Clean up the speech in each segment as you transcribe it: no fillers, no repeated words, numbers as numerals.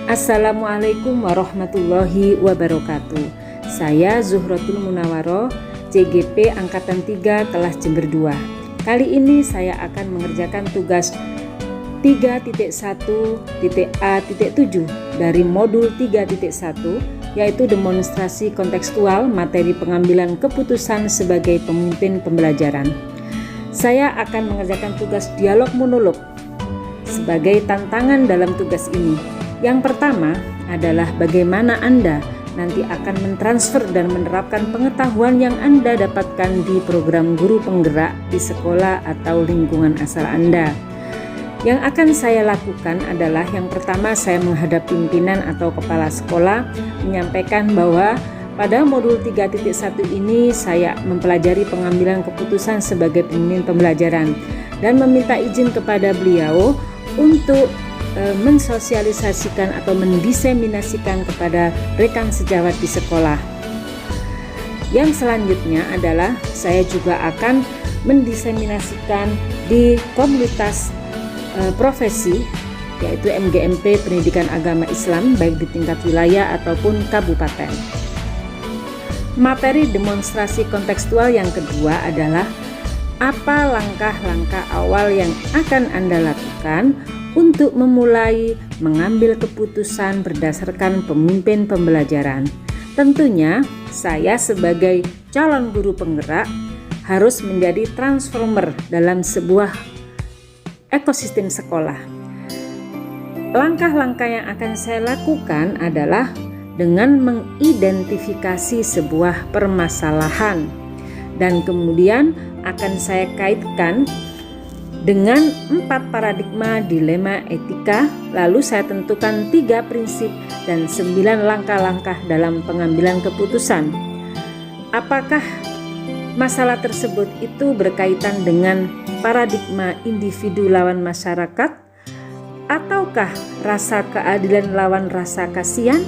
Assalamualaikum warahmatullahi wabarakatuh. Saya Zuhratul Munawaroh, CGP Angkatan 3 kelas Jember 2. Kali ini saya akan mengerjakan tugas 3.1.A.7 dari modul 3.1, yaitu demonstrasi kontekstual materi pengambilan keputusan sebagai pemimpin pembelajaran. Saya akan mengerjakan tugas dialog monolog sebagai tantangan dalam tugas ini. Yang pertama adalah bagaimana Anda nanti akan mentransfer dan menerapkan pengetahuan yang Anda dapatkan di program guru penggerak di sekolah atau lingkungan asal Anda. Yang akan saya lakukan adalah yang pertama, saya menghadap pimpinan atau kepala sekolah menyampaikan bahwa pada modul 3.1 ini saya mempelajari pengambilan keputusan sebagai pemimpin pembelajaran dan meminta izin kepada beliau untuk mensosialisasikan atau mendiseminasikan kepada rekan sejawat di sekolah. Yang selanjutnya adalah saya juga akan mendiseminasikan di komunitas profesi, yaitu MGMP Pendidikan Agama Islam, baik di tingkat wilayah ataupun kabupaten. Materi demonstrasi kontekstual yang kedua adalah apa langkah-langkah awal yang akan Anda lakukan untuk memulai mengambil keputusan berdasarkan pemimpin pembelajaran. Tentunya saya sebagai calon guru penggerak harus menjadi transformer dalam sebuah ekosistem sekolah. Langkah-langkah yang akan saya lakukan adalah dengan mengidentifikasi sebuah permasalahan dan kemudian akan saya kaitkan dengan 4 paradigma dilema etika, lalu saya tentukan 3 prinsip dan 9 langkah-langkah dalam pengambilan keputusan. Apakah masalah tersebut itu berkaitan dengan paradigma individu lawan masyarakat, ataukah rasa keadilan lawan rasa kasihan,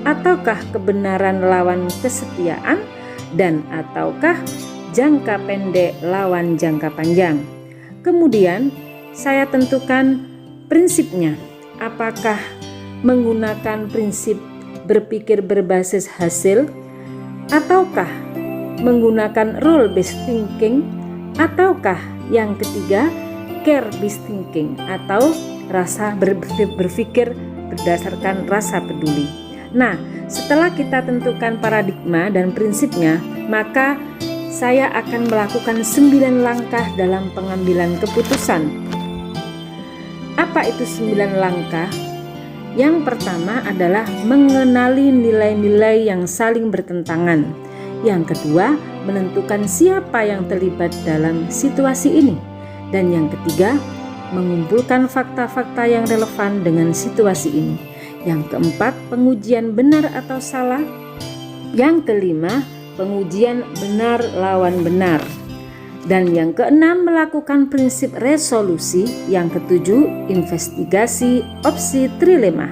ataukah kebenaran lawan kesetiaan, dan ataukah jangka pendek lawan jangka panjang. Kemudian saya tentukan prinsipnya, apakah menggunakan prinsip berpikir berbasis hasil, ataukah menggunakan role based thinking, ataukah yang ketiga care based thinking atau rasa berpikir berdasarkan rasa peduli. Nah, setelah kita tentukan paradigma dan prinsipnya, maka saya akan melakukan 9 langkah dalam pengambilan keputusan. Apa itu 9 langkah? Yang pertama adalah mengenali nilai-nilai yang saling bertentangan. Yang kedua, menentukan siapa yang terlibat dalam situasi ini. Dan yang ketiga, mengumpulkan fakta-fakta yang relevan dengan situasi ini. Yang keempat, pengujian benar atau salah. Yang kelima, pengujian benar lawan benar. Dan yang keenam, melakukan prinsip resolusi. Yang ketujuh, investigasi opsi trilema.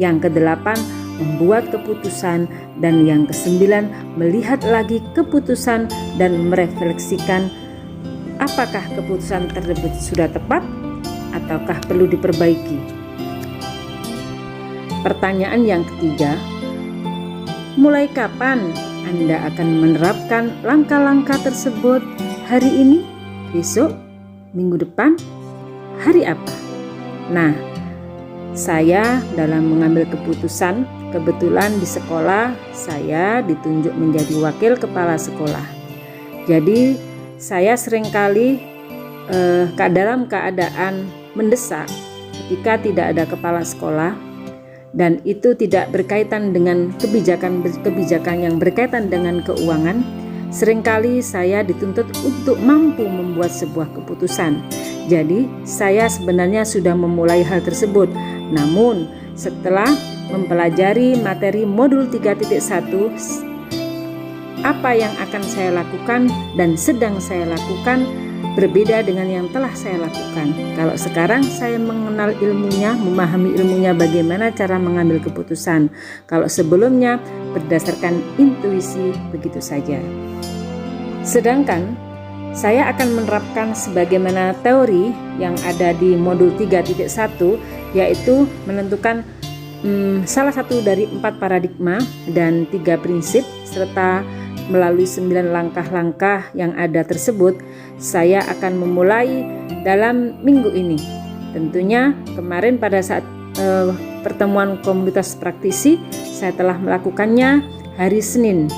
Yang kedelapan, membuat keputusan. Dan yang kesembilan, melihat lagi keputusan dan merefleksikan apakah keputusan tersebut sudah tepat ataukah perlu diperbaiki. Pertanyaan yang ketiga, mulai kapan Anda akan menerapkan langkah-langkah tersebut? Hari ini, besok, minggu depan, hari apa? Nah, saya dalam mengambil keputusan, kebetulan di sekolah saya ditunjuk menjadi wakil kepala sekolah. Jadi saya seringkali dalam keadaan mendesak ketika tidak ada kepala sekolah, dan itu tidak berkaitan dengan kebijakan yang berkaitan dengan keuangan. Seringkali saya dituntut untuk mampu membuat sebuah keputusan. Jadi saya sebenarnya sudah memulai hal tersebut. Namun setelah mempelajari materi modul 3.1, apa yang akan saya lakukan dan sedang saya lakukan berbeda dengan yang telah saya lakukan. Kalau sekarang saya mengenal ilmunya, memahami ilmunya, bagaimana cara mengambil keputusan. Kalau sebelumnya berdasarkan intuisi begitu saja. Sedangkan saya akan menerapkan sebagaimana teori yang ada di modul 3.1, yaitu menentukan salah satu dari 4 paradigma dan 3 prinsip serta melalui 9 langkah-langkah yang ada tersebut, saya akan memulai dalam minggu ini. Tentunya kemarin pada saat pertemuan komunitas praktisi, saya telah melakukannya hari Senin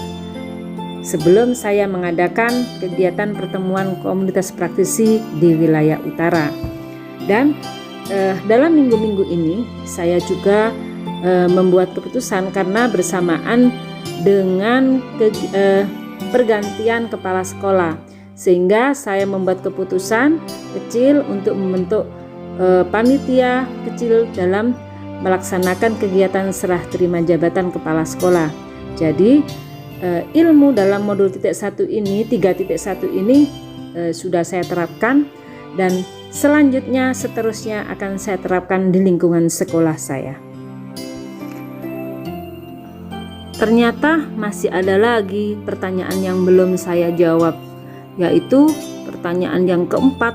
sebelum saya mengadakan kegiatan pertemuan komunitas praktisi di wilayah utara. Dan dalam minggu-minggu ini saya juga membuat keputusan karena bersamaan dengan pergantian kepala sekolah, sehingga saya membuat keputusan kecil untuk membentuk panitia kecil dalam melaksanakan kegiatan serah terima jabatan kepala sekolah. Jadi ilmu dalam modul 3.1 ini sudah saya terapkan, dan seterusnya akan saya terapkan di lingkungan sekolah saya. Ternyata masih ada lagi pertanyaan yang belum saya jawab, yaitu pertanyaan yang keempat.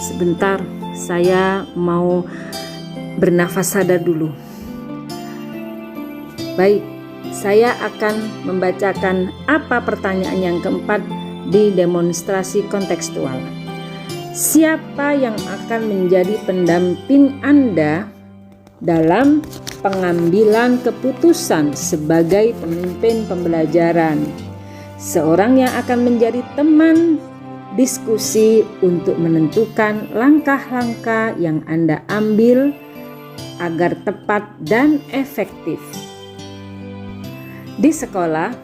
Sebentar, saya mau bernafas sadar dulu. Baik, saya akan membacakan apa pertanyaan yang keempat di demonstrasi kontekstual. Siapa yang akan menjadi pendamping Anda dalam pengambilan keputusan sebagai pemimpin pembelajaran? Seorang yang akan menjadi teman diskusi untuk menentukan langkah-langkah yang Anda ambil agar tepat dan efektif. Di sekolah,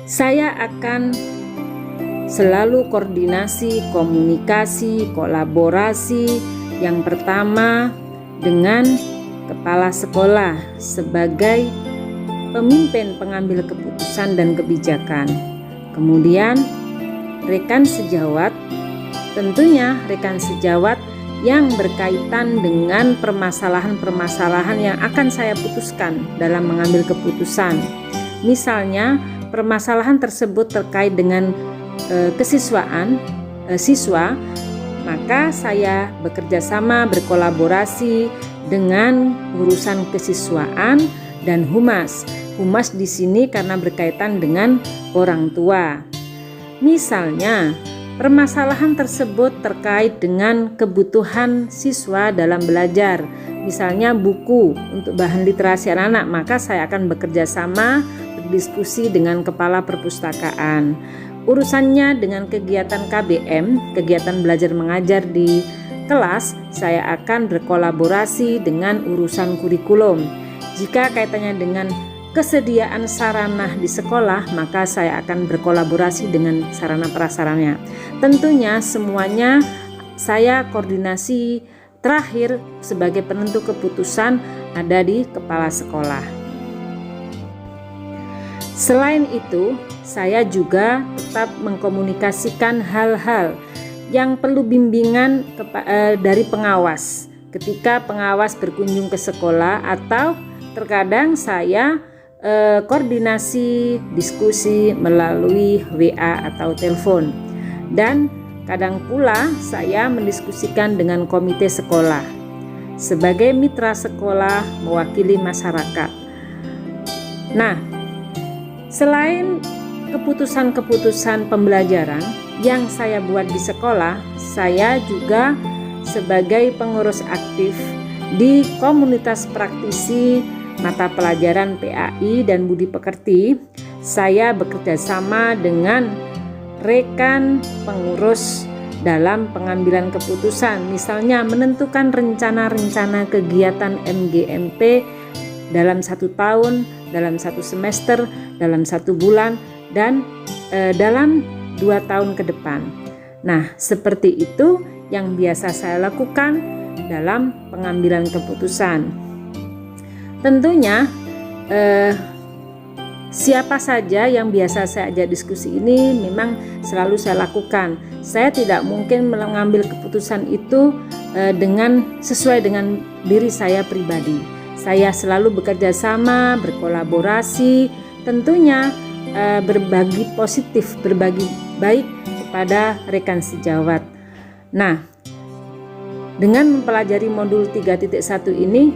saya akan selalu koordinasi, komunikasi, kolaborasi yang pertama dengan kepala sekolah sebagai pemimpin pengambil keputusan dan kebijakan. Kemudian rekan sejawat, tentunya rekan sejawat yang berkaitan dengan permasalahan-permasalahan yang akan saya putuskan dalam mengambil keputusan. Misalnya permasalahan tersebut terkait dengan kesiswaan siswa, maka saya bekerja sama berkolaborasi dengan urusan kesiswaan dan humas. Humas di sini karena berkaitan dengan orang tua. Misalnya, permasalahan tersebut terkait dengan kebutuhan siswa dalam belajar, misalnya buku untuk bahan literasi anak-anak, maka saya akan bekerja sama berdiskusi dengan kepala perpustakaan. Urusannya dengan kegiatan KBM, kegiatan belajar mengajar di kelas, saya akan berkolaborasi dengan urusan kurikulum. Jika kaitannya dengan kesediaan sarana di sekolah, maka saya akan berkolaborasi dengan sarana prasarannya. Tentunya semuanya saya koordinasi terakhir sebagai penentu keputusan ada di kepala sekolah. Selain itu, saya juga tetap mengkomunikasikan hal-hal yang perlu bimbingan dari pengawas ketika pengawas berkunjung ke sekolah, atau terkadang saya koordinasi diskusi melalui WA atau telepon, dan kadang pula saya mendiskusikan dengan komite sekolah sebagai mitra sekolah mewakili masyarakat. Nah, selain keputusan-keputusan pembelajaran yang saya buat di sekolah, saya juga sebagai pengurus aktif di komunitas praktisi mata pelajaran PAI dan Budi Pekerti. Saya bekerja sama dengan rekan pengurus dalam pengambilan keputusan, misalnya menentukan rencana-rencana kegiatan MGMP dalam 1 tahun, dalam 1 semester, dalam 1 bulan, dan dalam 2 tahun ke depan. Nah, seperti itu yang biasa saya lakukan dalam pengambilan keputusan. Tentunya siapa saja yang biasa saya ajak diskusi ini memang selalu saya lakukan. Saya tidak mungkin mengambil keputusan itu sesuai dengan diri saya pribadi. Saya selalu bekerja sama, berkolaborasi, tentunya berbagi positif, berbagi baik kepada rekan sejawat. Nah, dengan mempelajari modul 3.1 ini,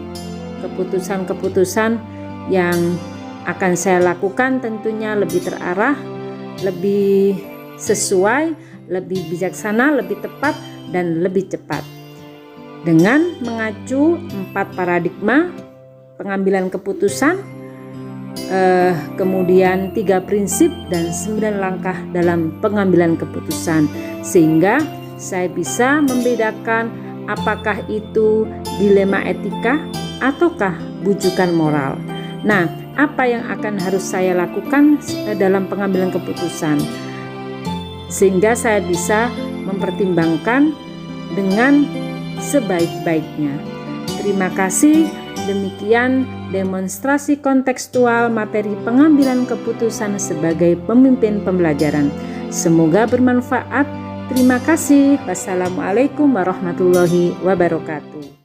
keputusan-keputusan yang akan saya lakukan tentunya lebih terarah, lebih sesuai, lebih bijaksana, lebih tepat, dan lebih cepat. Dengan mengacu 4 paradigma pengambilan keputusan, kemudian 3 prinsip dan 9 langkah dalam pengambilan keputusan, sehingga saya bisa membedakan apakah itu dilema etika ataukah bujukan moral. Nah, apa yang akan harus saya lakukan dalam pengambilan keputusan, sehingga saya bisa mempertimbangkan dengan sebaik-baiknya. Terima kasih. Demikian demonstrasi kontekstual materi pengambilan keputusan sebagai pemimpin pembelajaran. Semoga bermanfaat. Terima kasih. Wassalamualaikum warahmatullahi wabarakatuh.